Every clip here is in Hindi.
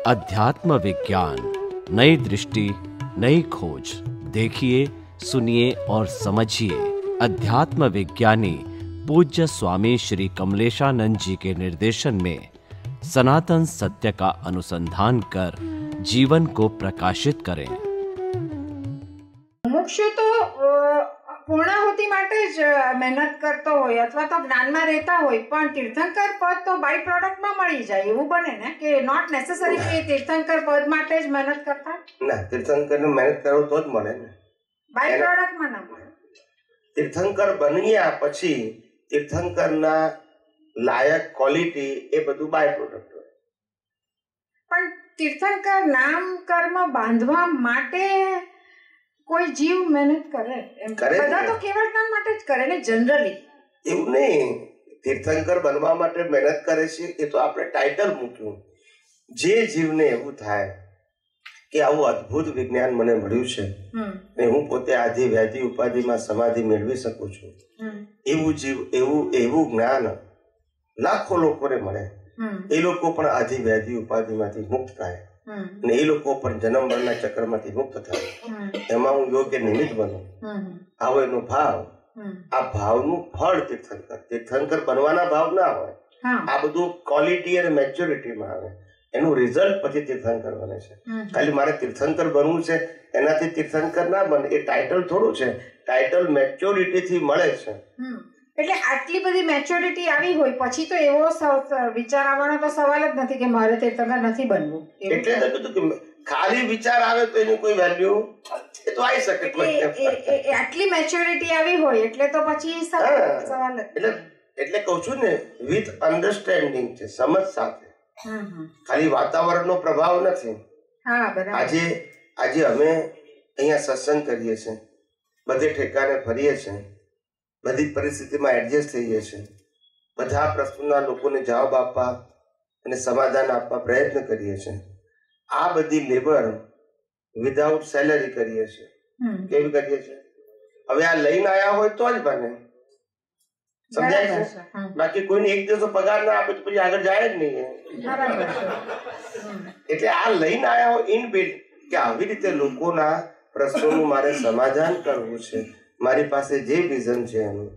अध्यात्म विज्ञान, नई दृष्टि, नई खोज। देखिए, सुनिए और समझिए अध्यात्म विज्ञानी पूज्य स्वामी श्री कमलेशानंद जी के निर्देशन में सनातन सत्य का अनुसंधान कर जीवन को प्रकाशित करें। मुमुक्षु तो પૂર્ણાહુતિ માટે જ મહેનત કરતો હોય અથવા તો જ્ઞાનમાં રહેતા હોય, પણ તીર્થંકર પદ તો બાય પ્રોડક્ટમાં મળી જાય, એવું બને ને કે નોટ નેસેસરી કે તીર્થંકર પદ માટે જ મહેનત કરતા? ના, તીર્થંકરને મહેનત કરો તો જ મળે ને, બાય પ્રોડક્ટમાં ના મળે. તીર્થંકર બન્યા પછી તીર્થંકરના લાયક ક્વોલિટી એ બધું બાય પ્રોડક્ટ હોય. પણ તીર્થંકર નામ કર્મ બાંધવા માટે કોઈ જીવ મહેનત કરે? બધા તો કેવળ જ્ઞાન માટે જ કરે ને જનરલી. એવું નહીં, તીર્થંકર બનવા માટે મહેનત કરે છે એ તો આપણે ટાઇટલ મૂક્યું. જે જીવને એવું થાય કે આવું અદ્ભુત વિજ્ઞાન મને મળ્યું છે ને હું પોતે આધિ વ્યાધિ ઉપાધિમાં સમાધિ મેળવી શકું છું, એવું જીવ, એવું જ્ઞાન લાખો લોકોને મળે, એ લોકો પણ આધિ વ્યાધિ ઉપાધિમાંથી મુક્ત થાય ને એ લોકો પણ જન્મ મરણના ચક્રમાંથી મુક્ત થાય, એમાં હું યોગ્ય નિમિત્ત બનું, આવો એનો ભાવ. આ ભાવનું ફળ તીર્થંકર. તીર્થંકર બનવાના ભાવ ના હોય, આ બધું ક્વોલિટી અને મેચ્યોરિટીમાં આવે, એનું રિઝલ્ટ પછી તીર્થંકર બને છે. ખાલી મારે તીર્થંકર બનવું છે એનાથી તીર્થંકર ના બને, એ ટાઇટલ થોડું છે, ટાઇટલ મેચ્યોરિટીથી મળે છે. એટલે આટલી બધી મેચ્યોરિટી આવી હોય પછી તો એવો વિચાર આવવાનો તો સવાલ જ નથી કે મારે તીર્થંકર નથી બનવું. એટલે તો કીધું કે ખાલી વિચાર આવે તો એની કોઈ વેલ્યુ એ તો આવી શકે. આટલી મેચ્યોરિટી આવી હોય એટલે તો પછી સવાલ એટલે કહું છું ને, વિથ અન્ડરસ્ટેન્ડિંગ છે, સમજ સાથે, ખાલી વાતાવરણનો પ્રભાવ નથી. આજે અમે અહીંયા સત્સંગ કરીએ છીએ, બધે ઠેકાને ફરીએ છીએ, બધી પરિસ્થિતિમાં એડજસ્ટ થઈએ છીએ, બધા પ્રશ્નોના લોકોને જવાબ આપવા અને સમાધાન આપવા પ્રયત્ન કરીએ છીએ. આ બધી લેબર વિધાઉટ સેલરી કરીએ છીએ. કેવી કરીએ છીએ? હવે આ લઈને આવ્યા હોય તો જ બને, સમજાય છે? બાકી કોઈને એક દિવસ પગાર ના આપે તો પછી આગળ જાય જ નહીં. એટલે આ લઈને આવ્યા હોય ઇન બિલ્ડ કે આવી રીતે લોકોના પ્રશ્નોનું મારે સમાધાન કરવું છે, મારી પાસે જે વિઝન છે એનું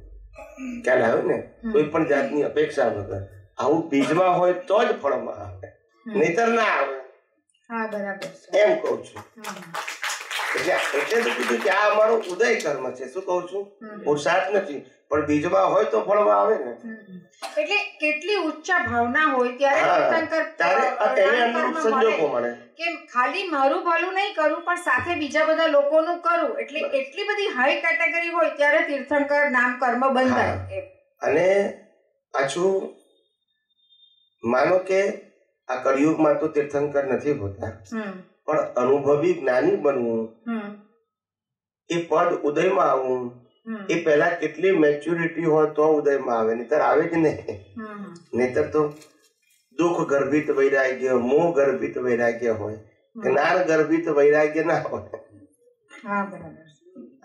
ખ્યાલ આવ્યો ને, કોઈ પણ જાતની અપેક્ષા વગર. આવું બીજમાં હોય તો જ ફળમાં આવે, નહીતર ના આવે. એમ કહું છું. એટલે તો કીધું કે આ અમારો ઉદય કર્મ છે. શું કહું છું? પુરુષાર્થ નથી, પણ બીજમાં હોય તો ફળમાં આવે ને. એટલે કેટલી ઉચ્ચ ભાવના હોય ત્યારે સંજોગો મળે કે ખાલી મારું ભલું નહીં કરું પણ સાથે બીજા બધા લોકોનું કરું. એટલે એટલી બધી હાઈ કેટેગરી હોય ત્યારે તીર્થંકર નામ કર્મ બંધાય. અને પાછું માનો કે આ કળિયુગમાં તો તીર્થંકર નથી હોતા, પણ અનુભવી જ્ઞાની બનવું, એ પદ ઉદયમાં આવવું, એ પહેલા કેટલી મેચ્યોરિટી હોય તો ઉદયમાં આવે, નહીતર આવે જ નહીં. નહીતર તો દુઃખ ગર્ભિત વૈરાગ્ય, મોહ ગર્ભિત વૈરાગ્ય હોય, જ્ઞાન ગર્ભિત વૈરાગ્ય ના હોય.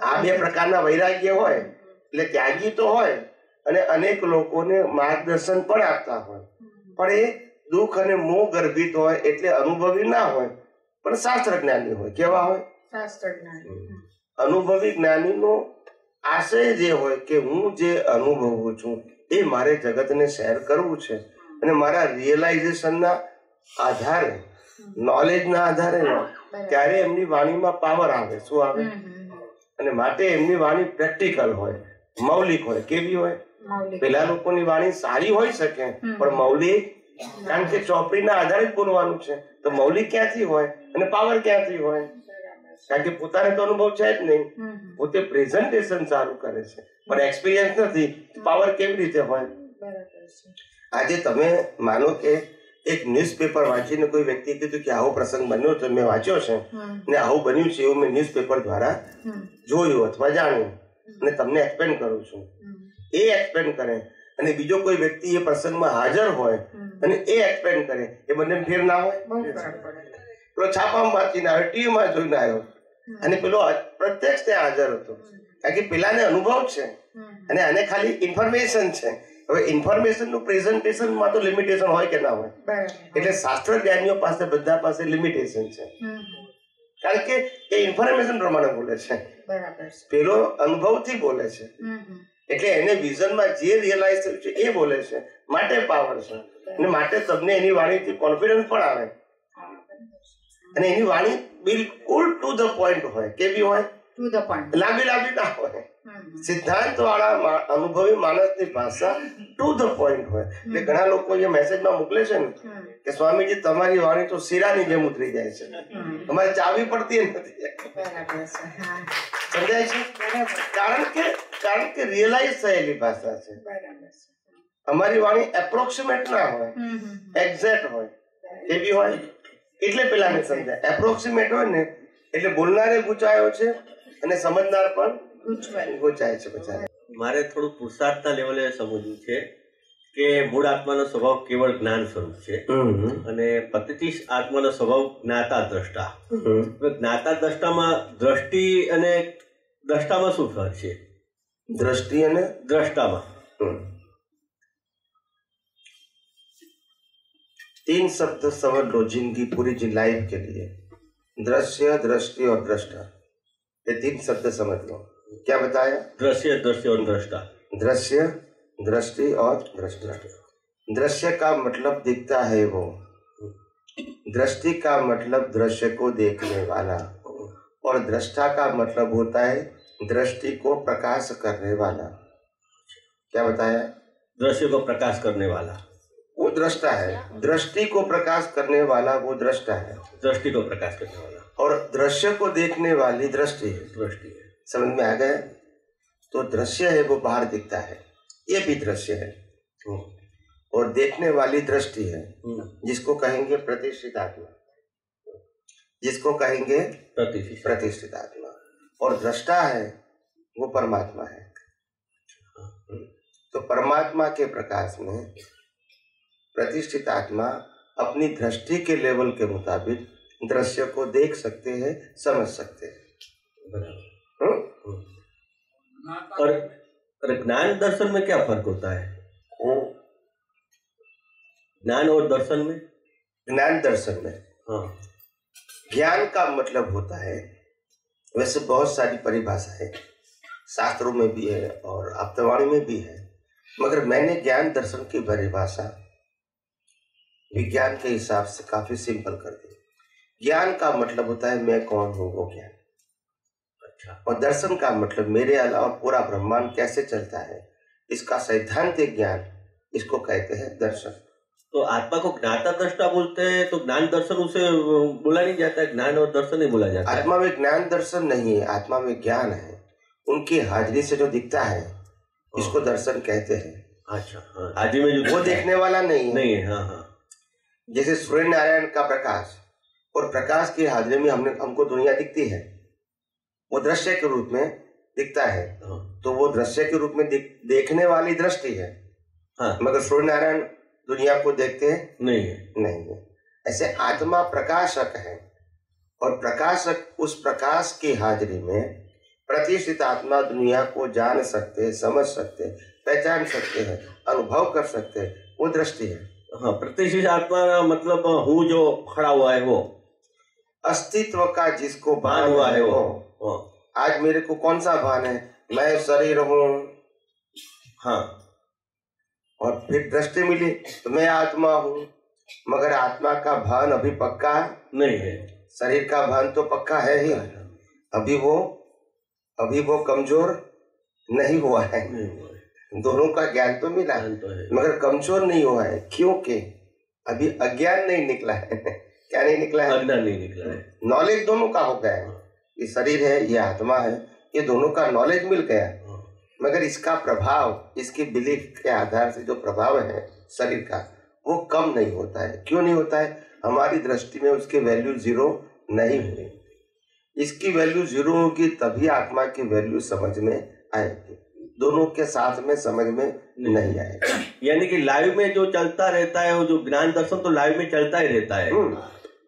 આ બે પ્રકારના વૈરાગ્ય હોય એટલે ત્યાગી તો હોય અને અનેક લોકોને માર્ગદર્શન પણ આપતા હોય, પણ એ દુઃખ અને મોહ ગર્ભિત હોય એટલે અનુભવી ના હોય, પણ શાસ્ત્ર જ્ઞાની હોય. કેવા હોય? શાસ્ત્ર જ્ઞાની. અનુભવી જ્ઞાનીનો આશય જે હોય કે હું જે અનુભવું છું એ મારે જગતને શેર કરવું છે, અને મારા રિયલાઇઝેશનના આધારે, નોલેજના આધારે, ત્યારે એમની વાણીમાં પાવર આવે. શું આવે? અને માટે એમની વાણી પ્રેક્ટિકલ હોય, મૌલિક હોય. કેવી હોય? પેલા લોકોની વાણી સારી હોઈ શકે પણ મૌલિક, કારણ કે ચોપડીના આધારે જ બોલવાનું છે, તો મૌલિક ક્યાંથી હોય અને પાવર ક્યાંથી હોય? કારણ કે પોતાને તો અનુભવ છે જ નહીં, પોતે પ્રેઝન્ટેશન સારું કરે છે પણ એક્સપિરિયન્સ નથી, પાવર કેવી રીતે હોય? આજે તમે માનો કે એક ન્યૂઝપેપર વાંચીને કોઈ વ્યક્તિ કીધું કે આવો પ્રસંગ બન્યો છે, મેં વાંચ્યો છે ને આવું બન્યું છે, એવું મેં ન્યૂઝપેપર દ્વારા જોયું અથવા જાણ્યું અને તમને એક્સપ્લેન કરું છું. એ એક્સપ્લેન કરે અને બીજો કોઈ વ્યક્તિ એ પ્રસંગમાં હાજર હોય અને એ એક્સપ્લેન કરે, એ બંને ફેર ના હોય? પેલો છાપામાં વાંચીને આવ્યો, ટીવીમાં જોઈને આવ્યો, અને પેલો પ્રત્યક્ષ ત્યાં હાજર હતો, કારણ કે પેલાને અનુભવ છે અને આને ખાલી ઇન્ફોર્મેશન છે. હવે ઇન્ફોર્મેશનનું પ્રેઝન્ટેશનમાં તો લિમિટેશન હોય કે ના હોય, એટલે શાસ્ત્ર જ્ઞાનીઓ પાસે બધા પાસે લિમિટેશન છે, કારણ કે એ ઇન્ફોર્મેશન પ્રમાણે બોલે છે, પેલો અનુભવથી બોલે છે, એટલે એને વિઝનમાં જે રિયલાઇઝ થયું છે એ બોલે છે, માટે પાવર છે, અને માટે તમને એની વાણીથી કોન્ફિડન્સ પણ આવે, અને એની વાણી બિલકુલ ટુ ધ પોઈન્ટ હોય. કેવી હોય? ટુ ધ પોઈન્ટ, લાંબી ના હોય. સિદ્ધાંત વાળા અનુભવી માણસની ભાષા ટુ ધ પોઈન્ટ હોય. એટલે ઘણા લોકો એ મેસેજમાં મોકલે છે ને કે સ્વામીજી તમારી વાણી તો શીરાની જેમ ઉતરી જાય છે, તમારે ચાવી પડતી નથી. સમજાય છે? કારણ કે રિયલાઇઝ થયેલી ભાષા છે. અમારી વાણી એપ્રોક્સિમેટ ના હોય, એક્ઝેક્ટ હોય. એવી હોય એટલે પેલાને સમજાય. એપ્રોક્સિમેટ હોય ને એટલે બોલનારે ગુચાયો છે અને સમજનાર પણ ગુચાય છે. બચારા મારે થોડું પુરુષાર્થના લેવલે સમજવું છે કે મૂળ આત્માનો સ્વભાવ કેવળ જ્ઞાન સ્વરૂપ છે અને પ્રતિષ્ઠિત આત્માનો સ્વભાવ જ્ઞાતા દ્રષ્ટા. જ્ઞાતા દ્રષ્ટામાં દ્રષ્ટિ અને દ્રષ્ટામાં શું ફરક છે? दृष्टि અને દ્રષ્ટામાં 3 शब्द समझ लो जिंदगी पूरी लाइफ के लिए. दृश्य, दृष्टि और दृष्टा. ये 3 शब्द समझ लो. क्या बताया? दृश्य, दृष्टि और दृष्टा. दृश्य, दृष्टि और दृष्टा. दृश्य का मतलब दिखता है वो, दृष्टि का मतलब दृश्य को देखने वाला, और दृष्टा का मतलब होता है दृष्टि को प्रकाश करने वाला. क्या बताया? दृश्य को प्रकाश करने वाला वो दृष्टा है, दृष्टि को प्रकाश करने वाला वो दृष्टा है, दृष्टि को प्रकाश करने वाला, और दृश्य को देखने वाली दृष्टि है. दृष्टि है. समझ में आ गया? तो दृश्य है वो बाहर दिखता है, ये भी दृश्य है, और देखने वाली दृष्टि है जिसको कहेंगे प्रतिष्ठित आत्मा, जिसको कहेंगे प्रतिष्ठित आत्मा. और दृष्टा है वो परमात्मा है. तो परमात्मा के प्रकाश में प्रतिष्ठित आत्मा अपनी दृष्टि के लेवल के मुताबिक दृश्य को देख सकते हैं, समझ सकते हैं. और ज्ञान दर्शन में क्या फर्क होता है? ज्ञान और दर्शन में? ज्ञान दर्शन में, हाँ, ज्ञान का मतलब होता है, वैसे बहुत सारी परिभाषा है, शास्त्रों में भी है और आप्तवाणी में भी है, मगर मैंने ज्ञान दर्शन की परिभाषा विज्ञान के हिसाब से काफी सिंपल कर दी. ज्ञान का मतलब होता है मैं कौन हूँ, वो ज्ञान. अच्छा. और दर्शन का मतलब मेरे अलावा पूरा ब्रह्मांड कैसे चलता है, इसका सैद्धांतिक ज्ञान, इसको कहते हैं दर्शन. तो आत्मा को ज्ञाता दृष्टा बोलते हैं, तो ज्ञान दर्शन उसे बोला नहीं जाता है, ज्ञान और दर्शन नहीं बोला जाता है. आत्मा में ज्ञान दर्शन नहीं है, आत्मा में ज्ञान है. उनकी हाजिरी से जो दिखता है इसको दर्शन कहते हैं. अच्छा, हाँ, हाजिरी में जो वो देखने वाला नहीं है. नहीं है. हाँ हाँ. जैसे सूर्य नारायण का प्रकाश, और प्रकाश की हाजिरी में हमको दुनिया दिखती है, वो दृश्य के रूप में दिखता है, तो वो दृश्य के रूप में देखने वाली दृष्टि है. हाँ. मगर सूर्य नारायण दुनिया को देखते हैं? नहीं है. नहीं है. ऐसे आत्मा प्रकाशक है, और प्रकाशक उस प्रकाश की हाजिरी में प्रतिष्ठित आत्मा दुनिया को जान सकते, समझ सकते, पहचान सकते हैं, अनुभव कर सकते हैं, वो दृष्टि है. हाँ, प्रतिष्ठित आत्मा मतलब हूँ जो खड़ा हुआ है, वो अस्तित्व का जिसको भान हुआ है वो. आज मेरे को कौन सा भान है? मैं शरीर हूँ. हाँ. और फिर दृष्टि मिली तो मैं आत्मा हूँ, मगर आत्मा का भान अभी पक्का नहीं है. शरीर का भान तो पक्का है ही. अभी वो कमजोर नहीं हुआ है. दोनों का ज्ञान तो मिला, मगर कमजोर नहीं हुआ है, क्योंकि अभी अज्ञान नहीं निकला है. क्या नहीं निकला है? अज्ञान नहीं निकला है. नॉलेज दोनों का हो गया है. ये शरीर है, ये आत्मा है, ये दोनों का नॉलेज मिल गया, मगर इसका प्रभाव, इसकी बिलीफ के आधार से जो प्रभाव है शरीर का, वो कम नहीं होता है. क्यों नहीं होता है? हमारी दृष्टि में उसकी वैल्यू 0 नहीं हुई. इसकी वैल्यू 0 होगी तभी आत्मा की वैल्यू समझ में आएगी. दोनों के साथ में समझ में नहीं आएगा. यानी कि लाइव में जो चलता रहता है, वो जो ज्ञान दर्शन तो लाइव में चलता ही रहता है.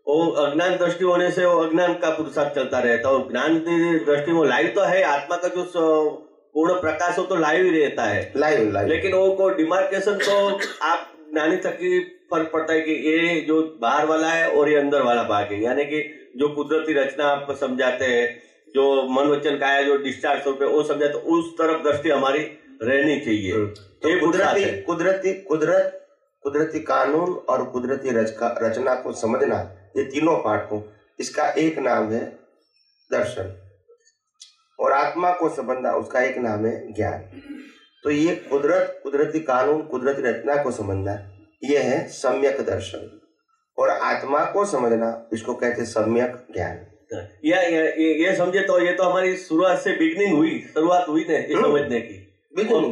वो अज्ञान दृष्टि होने से वो अज्ञान का पुरुषार्थ चलता रहता है, और ज्ञान दृष्टि में लाइव तो है, आत्मा का जो पूर्ण प्रकाश हो तो लाइव ही रहता है, लाइव लेकिन वो को डिमार्केशन तो आप ज्ञानी तक ही फर्क पड़ता है कि ये जो बाहर वाला है और ये अंदर वाला भाग है, यानी कि जो कुदरती रचना आप समझाते हैं, जो मन वचन काया जो डिस्चार्ज स्वरूप है वो समझाते, उस तरफ दृष्टि हमारी रहनी चाहिए। तो कुदरती कानून और कुदरती रचना को समझना, ये तीनों पार्ट को, इसका एक नाम है दर्शन, और आत्मा को समझना उसका एक नाम है ज्ञान। तो ये कुदरती कानून, कुदरती रचना को समझना, ये है सम्यक दर्शन, और आत्मा को समझना इसको कहते हैं सम्यक ज्ञान। ये समझे तो ये तो हमारी शुरुआत से बिगनिंग हुई, शुरुआत हुई ना ये समझने की,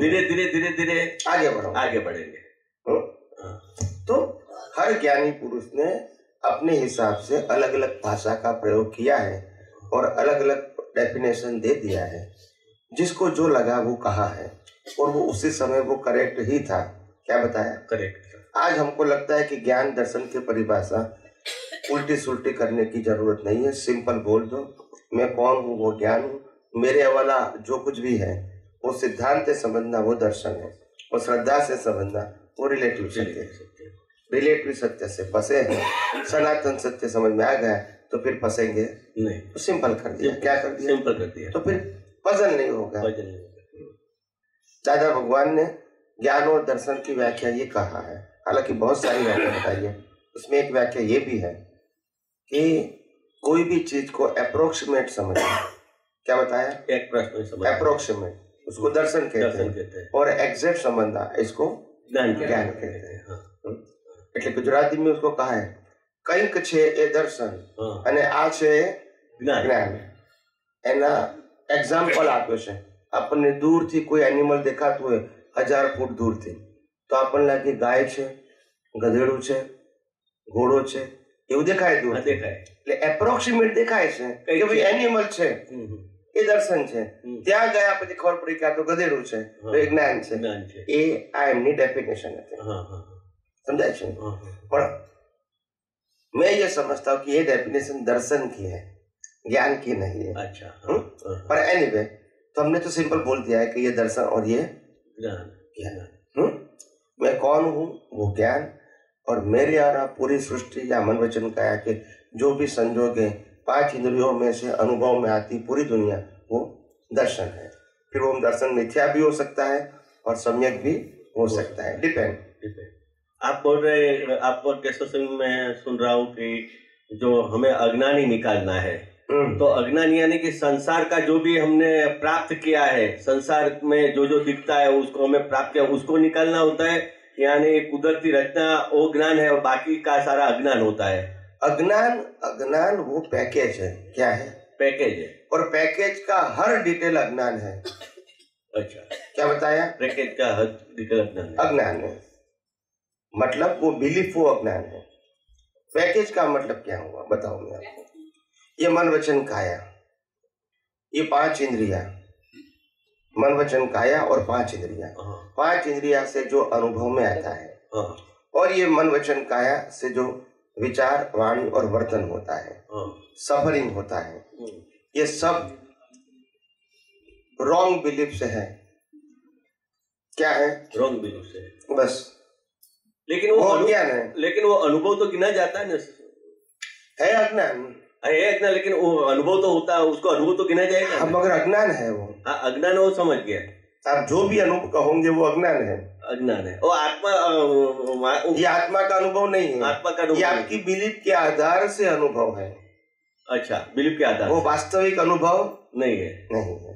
धीरे धीरे आगे बढ़ेंगे। तो हर ज्ञानी पुरुष ने अपने हिसाब से अलग अलग भाषा का प्रयोग किया है और अलग अलग डेफिनेशन दे दिया है, जिसको जो लगा वो कहा है, और वो उसी समय वो करेक्ट ही था। क्या बताया? करेक्ट। आज हमको लगता है कि ज्ञान दर्शन की परिभाषा उल्टी सुल्टी करने की जरूरत नहीं है, सिंपल बोल दो, मैं कौन हूँ वो ज्ञान हूँ, मेरे वाला जो कुछ भी है वो सिद्धांत से समझना वो दर्शन है, और श्रद्धा से समझना वो रिलेटिव सत्य है। रिलेटिव सत्य से फंसे हैं, सनातन सत्य समझ में आ गया तो फिर फंसेंगे नहीं, तो सिंपल कर दिया। क्या कर दिया? सिंपल कर दिया, तो फिर पजल नहीं होगा। दादा भगवान ने ज्ञान और दर्शन की व्याख्या ये कहा है, हालांकि बहुत सारी व्याख्या बताई है, उसमें एक व्याख्या ये भी है कि कोई भी चीज को अप्रोक्सीमेट समझना। क्या बताया? अप्रोक्सीमेट, उसको दर्शन कहते हैं, और एग्जैक्ट समझना इसको ज्ञान कहते हैं। એટલે ગુજરાતીમાં उसको कहा है કંઈક છે એ દર્શન અને આ છે જ્ઞાન। એના એક્ઝામ્પલ આપ્યો છે, આપણને દૂરથી કોઈ એનિમલ દેખાતું હોય 1000 ફૂટ દૂરથી, તો આપણને લાગે ગાય છે, ગધેડું છે, ઘોડો છે, એવું દેખાય દૂર દેખાય, એટલે એપ્રોક્સિમેટ દેખાય છે કે ભાઈ એનિમલ છે, એ દર્શન છે। ત્યાં ગયા પછી ખબર પડી કે આ તો ગધેડું છે, તો એ જ્ઞાન છે। એ આ એમની ડેફિનેશન હતી, समझा? पर मैं ये समझता हूँ कि ये डेफिनेशन दर्शन की है, ज्ञान की नहीं है। अच्छा। पर एनीवे तो हमने तो सिंपल बोल दिया है कि ये दर्शन और ये ज्ञान। मैं कौन हूँ वो ज्ञान, और मेरे द्वारा पूरी सृष्टि या मन वचन काया के जो भी संजोग है 5 इंद्रियों में से अनुभव में आती पूरी दुनिया वो दर्शन है। फिर वो दर्शन मिथ्या भी हो सकता है और सम्यक भी हो सकता है, डिपेंड। आप बोल रहे, आप कैसे मैं सुन रहा हूँ कि जो हमें अज्ञानी निकालना है, तो अज्ञानी यानी कि संसार का जो भी हमने प्राप्त किया है, संसार में जो जो दिखता है उसको हमें प्राप्त किया उसको निकालना होता है, यानी कुदरती रचना वो ज्ञान है और बाकी का सारा अज्ञान होता है। अज्ञान वो पैकेज है। क्या है? पैकेज है, और पैकेज का हर डिटेल अज्ञान है। अच्छा, क्या बताया? पैकेज का हर डिटेल अज्ञान है, मतलब वो बिलीफ वो अज्ञान है। पैकेज का मतलब क्या हुआ बताओ मैं आपको। ये मन वचन काया, ये 5 इंद्रिया, मन वचन काया और 5 इंद्रिया, 5 इंद्रिया से जो अनुभव में आता है, और ये मन वचन काया से जो विचार वाणी और वर्तन होता है, सफरिंग होता है, ये सब रॉन्ग बिलीफ से है। क्या है? रॉन्ग बिलीफ से, बस। लेकिन वो अज्ञान है, लेकिन वो अनुभव तो गिना जाता है ना, है अज्ञान है अज्ञान, लेकिन वो अनुभव तो होता है, उसको अनुभव तो गिना जाएगा। अब मगर अज्ञान है वो। अज्ञान वो समझ गया, आप जो भी अनुभव कहोगे वो अज्ञान है। अज्ञान है, वो आत्मा, ये आत्मा का अनुभव नहीं है, आत्मा का अनुभव, ये आपकी बिलीफ के आधार से अनुभव है। अच्छा, बिलीफ के आधार, वो वास्तविक अनुभव नहीं है। नहीं है,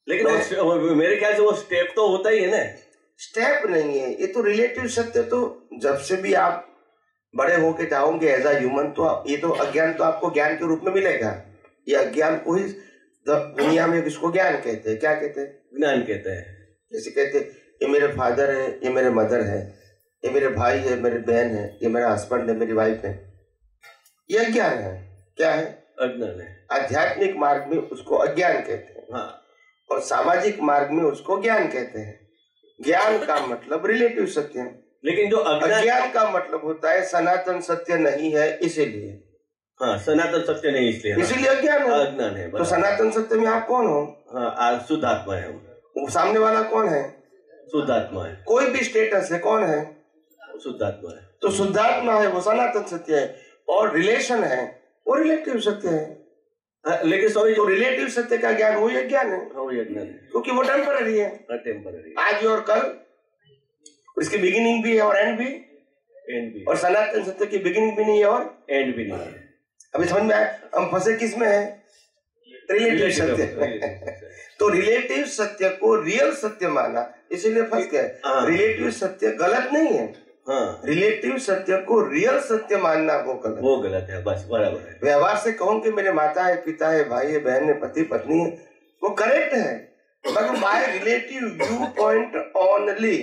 लेकिन मेरे ख्याल से वो स्टेप तो होता ही है ना। स्टेप नहीं है, ये तो रिलेटिव सत्य। तो जब से भी आप बड़े होके जाओगे एज अ ह्यूमन, तो ये तो अज्ञान तो आपको ज्ञान के रूप में मिलेगा। ये अज्ञान को ही दुनिया में इसको ज्ञान कहते हैं। क्या कहते हैं? ज्ञान कहते हैं। जैसे कहते ये मेरे फादर है, ये मेरे मदर है, ये मेरे भाई है, मेरी बहन है, ये मेरा हस्बैंड है, मेरी वाइफ है, ये अज्ञान है। क्या है? अज्ञान है। आध्यात्मिक मार्ग में उसको अज्ञान कहते हैं। हाँ। और सामाजिक मार्ग में उसको ज्ञान कहते हैं। ज्ञान का मतलब रिलेटिव सत्य है, लेकिन जो अज्ञान का मतलब होता है सनातन सत्य नहीं है, इसीलिए। हाँ, सनातन सत्य नहीं इसलिए, इसीलिए अज्ञान है, अज्ञान है। तो सनातन सत्य में आप कौन हो? हाँ, शुद्ध आत्मा है। वो सामने वाला कौन है? शुद्धात्मा है। कोई भी स्टेटस है, कौन है? शुद्धात्मा है। तो शुद्धात्मा है वो सनातन सत्य है, और रिलेशन है वो रिलेटिव सत्य है। लेकिन स्वामी तो रिलेटिव सत्य का ज्ञान वही अज्ञान है, क्योंकि वो टेम्पररी है। टेम्पररी, आज और कल, इसकी बिगिनिंग भी है और एंड भी। और सनातन सत्य की बिगिनिंग भी नहीं है और एंड भी नहीं है। अभी समझ में आया हम फंसे किस में है? रिलेटिव सत्य। तो रिलेटिव सत्य को रियल सत्य माना, इसीलिए फंस गए। रिलेटिव सत्य गलत नहीं है, रिलेटिव सत्य को रियल सत्य मानना वो गलत है। बस बराबर है। व्यवहार से कहूं कि मेरे माता है, पिता है, भाई है, बहन है, पति पत्नी है, वो करेक्ट है, मगर by relative view point only,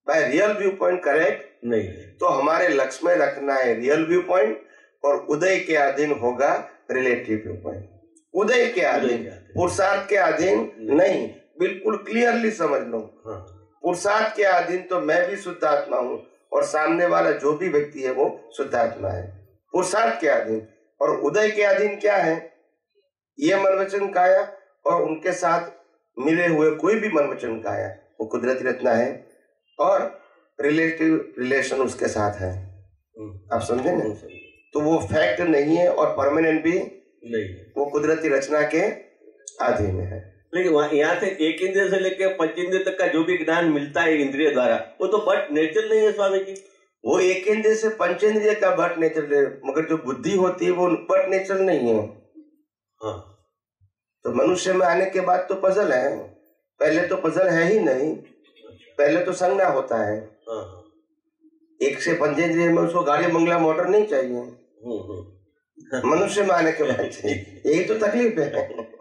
by real view point correct नहीं। तो हमारे लक्ष्य में रखना है रियल व्यू पॉइंट, और उदय के अधीन होगा रिलेटिव व्यू पॉइंट। उदय के अधीन, पुरुषार्थ के अधीन नहीं। बिल्कुल क्लियरली समझ लो, पुरुषार्थ के अधीन तो मैं भी शुद्ध आत्मा हूँ, और सामने वाला जो भी व्यक्ति है वो शुद्ध आत्मा है। पुरुषार्थ के अधीन और उदय के अधीन क्या है? ये मन वचन काया, और उनके साथ मिले हुए कोई भी मन वचन काया वो कुदरती रचना है, और रिलेटिव रिलेशन उसके साथ है। आप समझे ना? तो वो फैक्ट नहीं है और परमानेंट भी नहीं, वो कुदरती रचना के अधीन है। लेकिन यहाँ से एक इंद्रिय से लेकर 5 इंद्रिय तक का जो भी ज्ञान मिलता है इंद्रिय द्वारा, वो तो बट नेचर नहीं है स्वामी जी। वो एक इंद्रिय से 5 इंद्रिय का बट नेचर है, मगर जो बुद्धि होती है वो बट नेचर नहीं है। हाँ। तो मनुष्य में आने के बाद तो पजल है, पहले तो पजल है ही नहीं, पहले तो संज्ञा होता है। 1 से 5 इंद्रिय में उसको गाड़ी बंगला मोटर नहीं चाहिए, मनुष्य में आने के बाद चाहिए। यही तो तकलीफ है।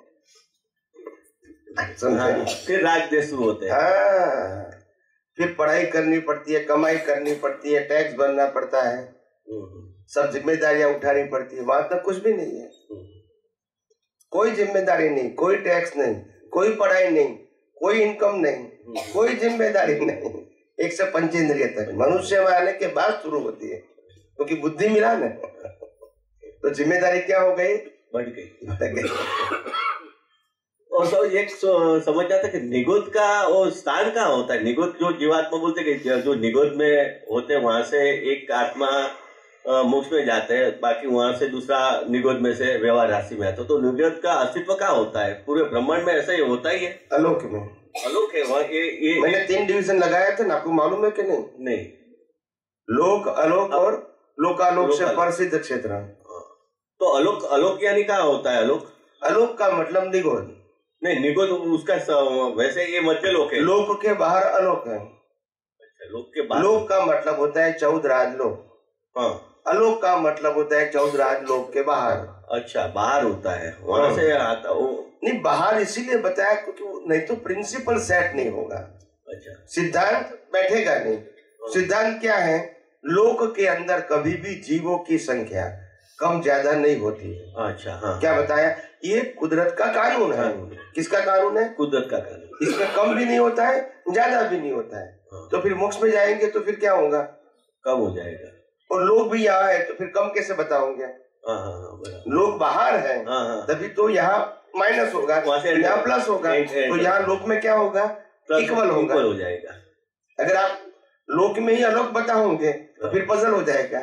फिर राज देश शुरू होते हैं। फिर पढ़ाई करनी पड़ती है, कमाई करनी पड़ती है, टैक्स भरना पड़ता है, सब जिम्मेदारियां उठानी पड़ती है। वहां तक कुछ भी नहीं है, कोई जिम्मेदारी नहीं, कोई टैक्स नहीं, कोई पढ़ाई नहीं, कोई इनकम नहीं, कोई जिम्मेदारी नहीं। 1 से 5 इंद्रिय तक मनुष्य में आने के बाद शुरू होती है, क्योंकि बुद्धि मिला ना, तो जिम्मेदारी क्या हो गई? बढ़ गई। और सब एक समझ जाता है कि निगोद का वो स्थान कहाँ होता है? निगोद जो जीवात्मा बोलते हैं, जो निगोद में होते हैं, वहां से एक आत्मा मोक्ष में जाते हैं, बाकी वहां से दूसरा निगोद में से व्यवहार राशि में आता है। तो निगोद का अस्तित्व कहाँ होता है? पूरे ब्रह्मांड में ऐसा ही होता ही है? अलोक में। अलोक है वहाँ। ये मैंने 3 डिवीजन लगाया थे ना, आपको मालूम है कि नहीं? नहीं। लोक, अलोक और लोकालोक से प्रसिद्ध क्षेत्र। तो अलोक, अलोक यानी कहाँ होता है? अलोक, अलोक का मतलब निगोद नहीं, निगोद उसका वैसे ये मध्य लोक है। लोक के बाहर अलोक है। अच्छा, लोक के बाहर। लोक का मतलब होता है 14 राजलोक। अलोक का मतलब होता है 14 राजलोक के बाहर। अच्छा, बाहर होता है, वहां से आता वो नहीं। बाहर इसीलिए बताया क्योंकि नहीं तो प्रिंसिपल सेट नहीं होगा। अच्छा, सिद्धांत बैठेगा नहीं। सिद्धांत क्या है? लोक के अंदर कभी भी जीवों की संख्या कम ज्यादा नहीं होती है। अच्छा, हाँ। क्या बताया? ये कुदरत का कानून है। किसका कानून है? कुदरत का कानून। इसमें कम भी नहीं होता है, ज्यादा भी नहीं होता है। तो फिर मोक्ष में जाएंगे तो फिर क्या होगा? कम हो जाएगा। और लोग भी यहाँ है तो फिर कम कैसे बताओगे? लोग बाहर है, तभी तो यहाँ माइनस होगा, यहाँ प्लस होगा। तो यहाँ लोक में क्या होगा? इक्वल होगा, हो जाएगा। अगर आप लोक में ही अलोक बताओगे तो फिर पजल हो जाएगा,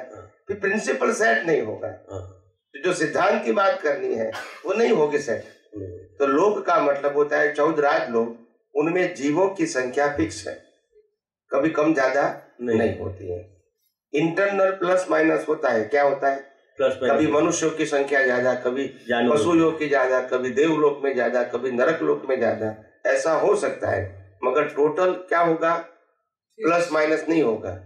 फिर प्रिंसिपल सेट नहीं होगा। तो जो सिद्धांत की बात करनी है वो नहीं होगी सेट। तो लोक का मतलब होता है 14 राजलोक, उनमें जीवों की संख्या फिक्स है, कभी कम ज्यादा नहीं होती है। इंटरनल प्लस माइनस होता है। क्या होता है? प्लस। कभी मनुष्यों की संख्या ज्यादा, कभी पशुओं की ज्यादा, कभी देवलोक में ज्यादा, कभी नरक लोक में ज्यादा, ऐसा हो सकता है, मगर टोटल क्या होगा? प्लस माइनस नहीं होगा।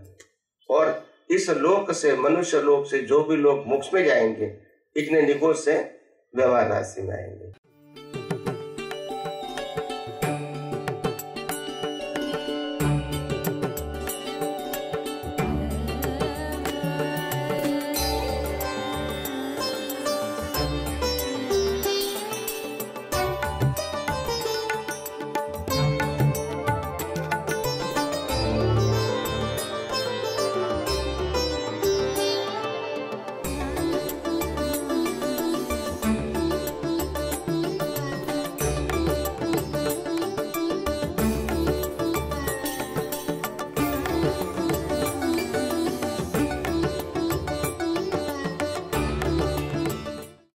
और इस लोक से, मनुष्य लोक से जो भी लोग मोक्ष में जाएंगे, इतने निगोद से व्यवहार राशि में आएंगे।